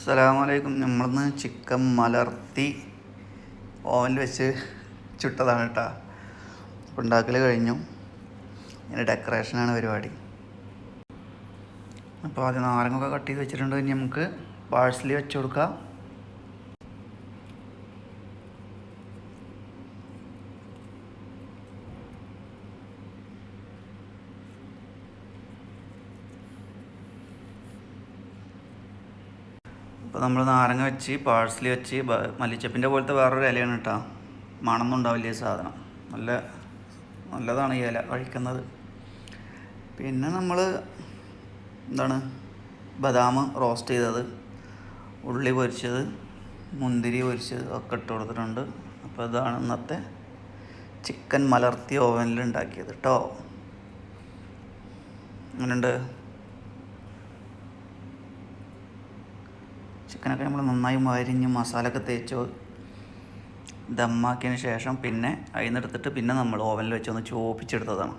അസ്സലാമലൈക്കും. നമ്മളിന്ന് ചിക്കൻ മലർത്തി ഓവനിൽ വെച്ച് ചുട്ടതാണ് കേട്ടോ. അപ്പോൾ ഉണ്ടാക്കൽ കഴിഞ്ഞു. ഇങ്ങനെ ഡെക്കറേഷനാണ് പരിപാടി. അപ്പോൾ ആദ്യം നാരങ്ങൊക്കെ കട്ട് ചെയ്ത് വെച്ചിട്ടുണ്ട്. ഇനി നമുക്ക് പാഴ്സലി വെച്ച് കൊടുക്കാം. അപ്പോൾ നമ്മൾ നാരങ്ങ വെച്ച് പാഴ്സലി വെച്ച് മല്ലിച്ചപ്പിൻ്റെ പോലത്തെ വേറൊരു ഇലയാണ് കേട്ടോ. മണമൊന്നും ഉണ്ടാവില്ല ഈ സാധനം. നല്ലതാണ് ഈ ഇല കഴിക്കുന്നത്. പിന്നെ നമ്മൾ ബദാം റോസ്റ്റ് ചെയ്തത്, ഉള്ളി പൊരിച്ചത്, മുന്തിരി പൊരിച്ചത് ഒക്കെ ഇട്ട് കൊടുത്തിട്ടുണ്ട്. അപ്പോൾ ഇതാണ് ഇന്നത്തെ ചിക്കൻ മലർത്തി ഓവനിൽ ഉണ്ടാക്കിയത് കേട്ടോ. അങ്ങനെയുണ്ട്. ചിക്കനൊക്കെ നമ്മൾ നന്നായി വരിഞ്ഞ് മസാലയൊക്കെ തേച്ച് ദമ്മാക്കിയതിന് ശേഷം പിന്നെ അതിൽ നിന്ന് എടുത്തിട്ട് പിന്നെ നമ്മൾ ഓവനിൽ വെച്ചൊന്ന് ചോപ്പിച്ചെടുത്തതാണ്.